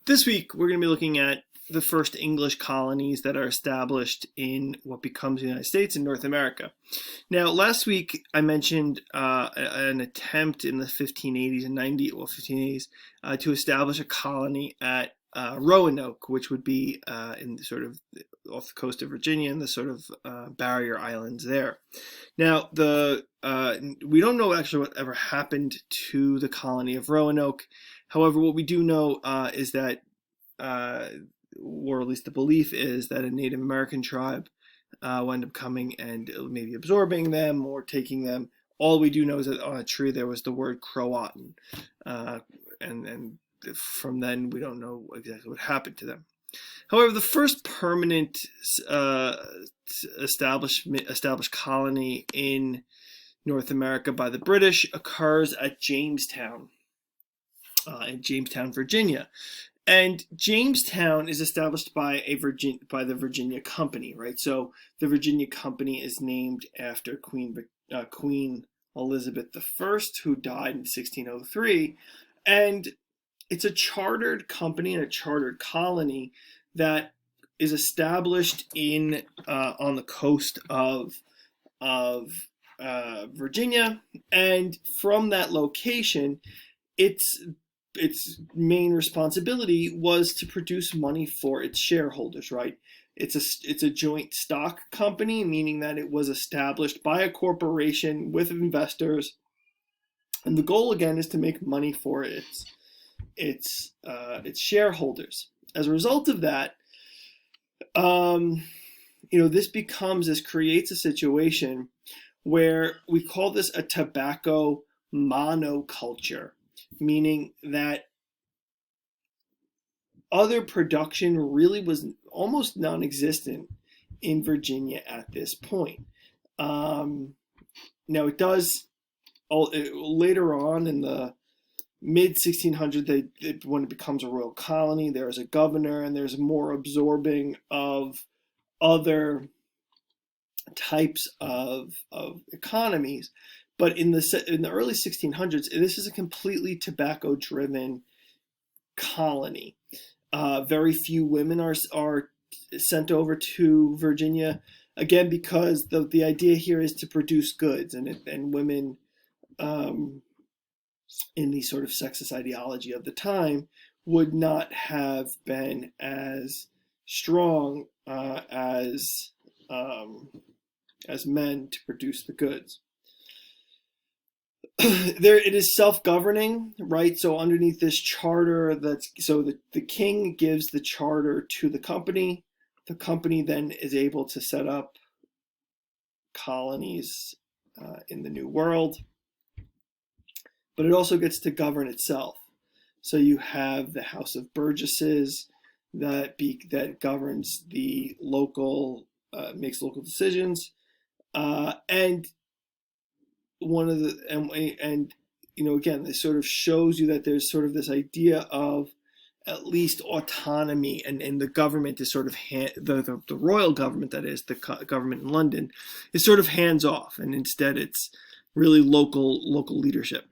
This week, we're going to be looking at the first English colonies that are established in what becomes the United States in North America. Now, last week, I mentioned an attempt in the 1580s and 1580s to establish a colony at Roanoke, which would be in sort of off the coast of Virginia and the sort of barrier islands there. Now, we don't know actually what ever happened to the colony of Roanoke. However, what we do know is that, or at least the belief is that a Native American tribe will end up coming and maybe absorbing them or taking them. All we do know is that on a tree there was the word Croatan, and from then we don't know exactly what happened to them. However, the first permanent established colony in North America by the British occurs at Jamestown. In Jamestown, Virginia, and Jamestown is established by the Virginia Company, right? So the Virginia Company is named after Queen Elizabeth I, who died in 1603, and it's a chartered company and a chartered colony that is established in on the coast of Virginia, and from that location, its main responsibility was to produce money for its shareholders, right? It's a joint stock company, meaning that it was established by a corporation with investors, and the goal again is to make money for its shareholders. As a result of that, this creates a situation where we call this a tobacco monoculture, meaning that other production really was almost non-existent in Virginia at this point. Now it does later on in the mid 1600s, when it becomes a royal colony, there's a governor and there's more absorbing of other types of economies. But in the early 1600s, this is a completely tobacco-driven colony. Very few women are sent over to Virginia, again because the idea here is to produce goods, and women, in the sort of sexist ideology of the time, would not have been as strong as men to produce the goods. It is self-governing, right? So underneath this charter, the king gives the charter to the company. The company then is able to set up colonies in the New World, but it also gets to govern itself. So you have the House of Burgesses that governs the local, makes local decisions, and again, this sort of shows you that there's sort of this idea of at least autonomy, and the government is sort of the royal government, that is the government in London, is sort of hands off, and instead it's really local leadership.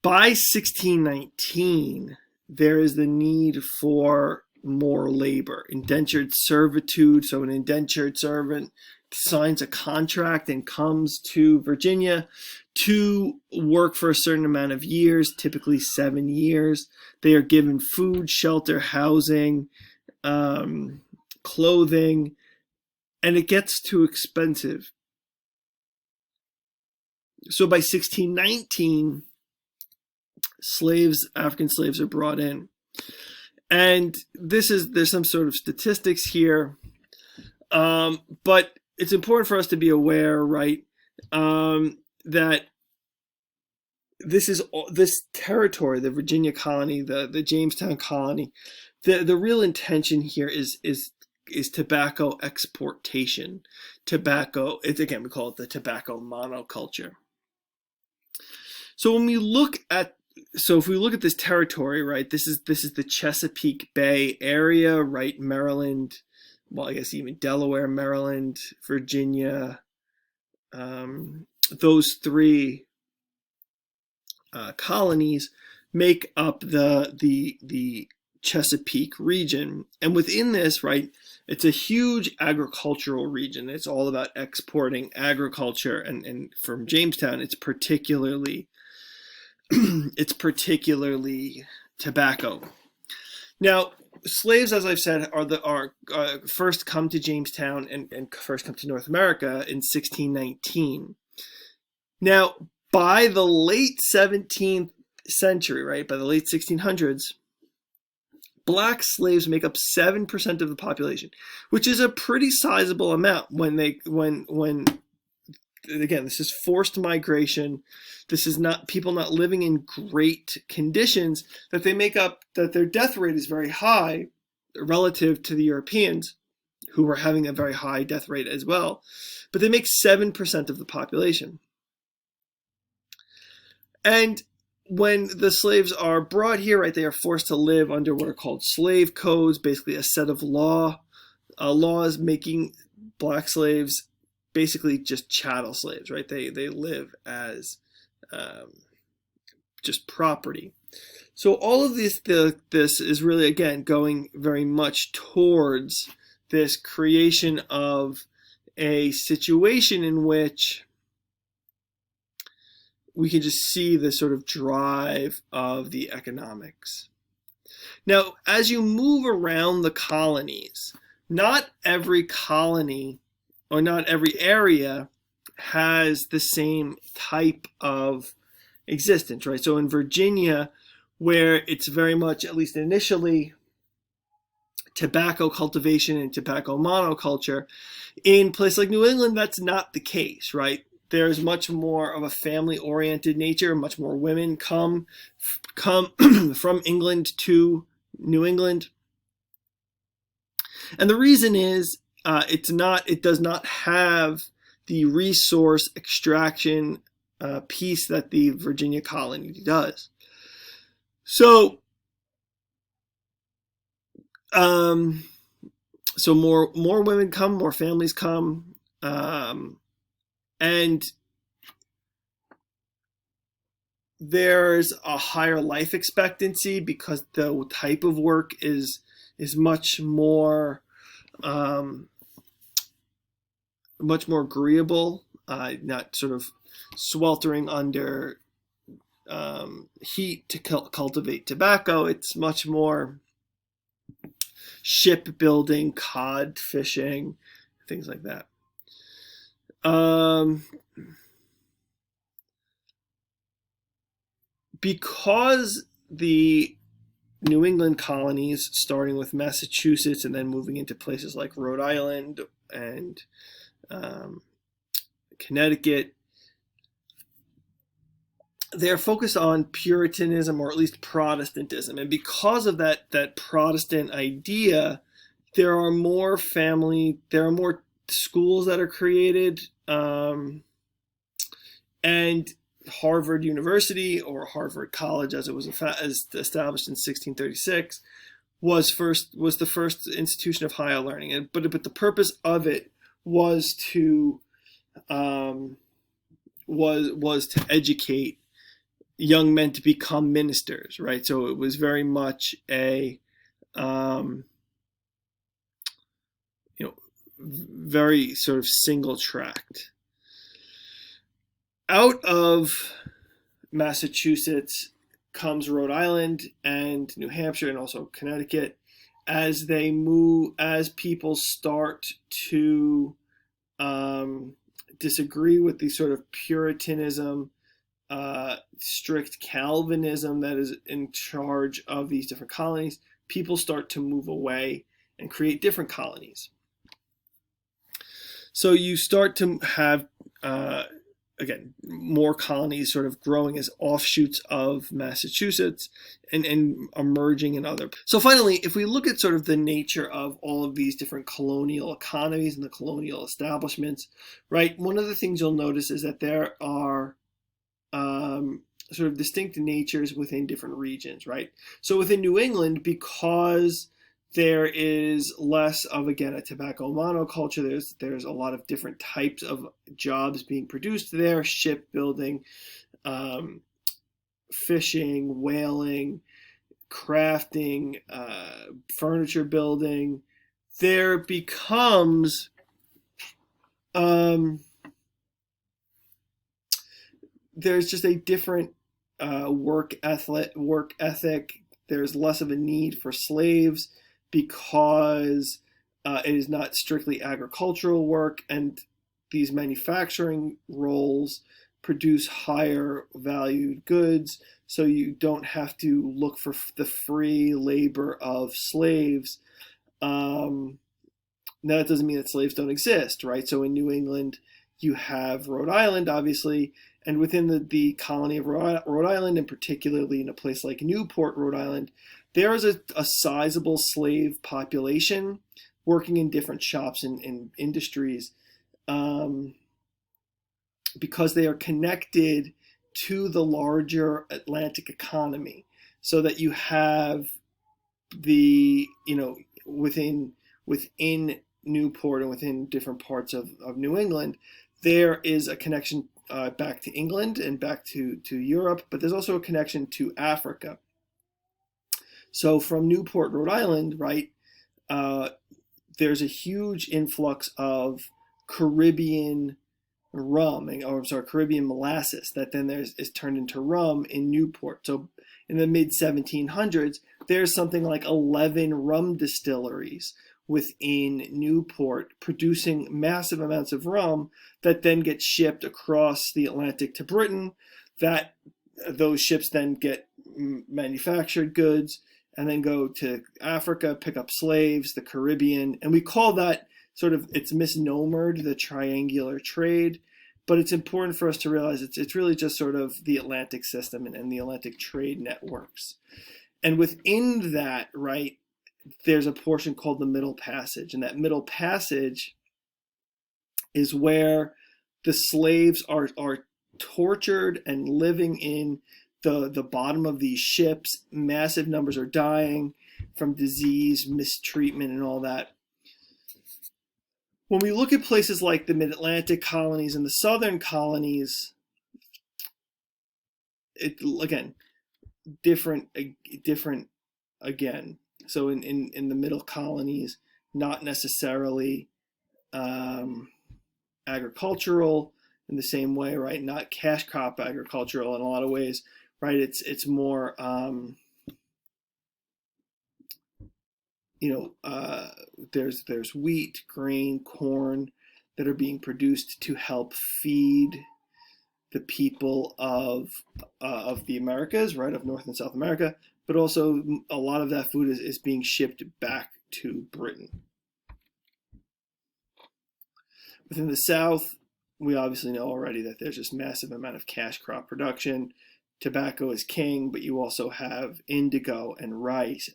By 1619, there is the need for more labor, indentured servitude. So an indentured servant signs a contract and comes to Virginia to work for a certain amount of years, typically 7 years. They are given food, shelter, housing, clothing, and it gets too expensive. So by 1619, African slaves are brought in. And there's some sort of statistics here, but it's important for us to be aware, right, that this territory, the Virginia colony, the Jamestown colony, the real intention here is tobacco exportation. Tobacco, again, we call it the tobacco monoculture. So if we look at this territory, right, this is the Chesapeake Bay area, right, Maryland, well, I guess even Delaware, Maryland, Virginia, those three colonies make up the Chesapeake region. And within this, right, it's a huge agricultural region. It's all about exporting agriculture, and from Jamestown, it's particularly tobacco. Now, slaves, as I've said, are first come to Jamestown and first come to North America in 1619. Now, by the late 17th century, right, by the late 1600s, black slaves make up 7% of the population, which is a pretty sizable amount when again, this is forced migration. This is not people not living in great conditions, that they make up, that their death rate is very high relative to the Europeans, who were having a very high death rate as well. But they make 7% of the population. And when the slaves are brought here, right, they are forced to live under what are called slave codes, basically a set of laws making black slaves basically just chattel slaves, right? They live as just property. So all of this is really, again, going very much towards this creation of a situation in which we can just see the sort of drive of the economics. Now, as you move around the colonies, not every colony or not every area has the same type of existence, right? So in Virginia, where it's very much, at least initially, tobacco cultivation and tobacco monoculture, in places like New England, that's not the case, right? There's much more of a family-oriented nature. Much more women come from England to New England, and the reason is it does not have the resource extraction piece that the Virginia colony does. So, so more women come, more families come. And there's a higher life expectancy because the type of work is much more agreeable, not sort of sweltering under heat to cultivate tobacco. It's much more shipbuilding, cod fishing, things like that. Because the New England colonies, starting with Massachusetts and then moving into places like Rhode Island and Connecticut, they're focused on Puritanism, or at least Protestantism. And because of that Protestant idea, there are more schools that are created, and Harvard University, or Harvard College as it was established in 1636, was the first institution of higher learning. But the purpose of it was to educate young men to become ministers, right? So it was very much a very sort of single-tracked. Out of Massachusetts comes Rhode Island and New Hampshire and also Connecticut, as people start to disagree with the sort of Puritanism, strict Calvinism that is in charge of these different colonies. People start to move away and create different colonies. So you start to have, again, more colonies sort of growing as offshoots of Massachusetts and emerging in other. So finally, if we look at sort of the nature of all of these different colonial economies and the colonial establishments, right, one of the things you'll notice is that there are sort of distinct natures within different regions, right? So within New England, because there is less of, again, a tobacco monoculture, there's a lot of different types of jobs being produced there, shipbuilding, fishing, whaling, crafting, furniture building, there becomes um, there's just a different work ethic. There's less of a need for slaves because it is not strictly agricultural work, and these manufacturing roles produce higher valued goods. So you don't have to look for the free labor of slaves. Um, Now, that doesn't mean that slaves don't exist, right? So in New England, you have Rhode Island, obviously, and within the colony of Rhode Island, and particularly in a place like Newport, Rhode Island, there is a sizable slave population working in different shops and industries, um, because they are connected to the larger Atlantic economy, so that you have within Newport and within different parts of New England, there is a connection back to England and back to Europe, but there's also a connection to Africa. So from Newport, Rhode Island, right, uh, there's a huge influx of Caribbean rum, or I'm sorry, Caribbean molasses that then is turned into rum in Newport. So in the mid 1700s, there's something like 11 rum distilleries within Newport producing massive amounts of rum that then get shipped across the Atlantic to Britain. That those ships then get manufactured goods and then go to Africa, pick up slaves, the Caribbean, and we call that sort of, it's misnomered, the triangular trade. But it's important for us to realize it's really just sort of the Atlantic system and the Atlantic trade networks. And within that, right, there's a portion called the Middle Passage. And that Middle Passage is where the slaves are tortured and living in the bottom of these ships. Massive numbers are dying from disease, mistreatment, and all that. When we look at places like the Mid-Atlantic colonies and the Southern colonies, it again different again. So in the middle colonies, not necessarily agricultural in the same way, right? Not cash crop agricultural in a lot of ways, right? It's more there's wheat, grain, corn that are being produced to help feed the people of the Americas, right, of North and South America, but also a lot of that food is being shipped back to Britain. Within the South, we obviously know already that there's this massive amount of cash crop production. Tobacco is king, but you also have indigo and rice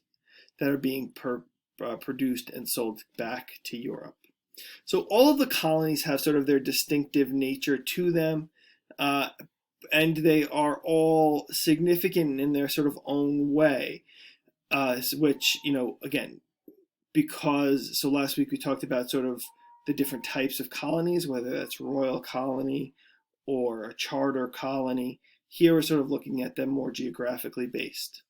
that are being produced and sold back to Europe. So all of the colonies have sort of their distinctive nature to them, and they are all significant in their sort of own way, which, again, because, so last week we talked about sort of the different types of colonies, whether that's royal colony or a charter colony. Here we're sort of looking at them more geographically based.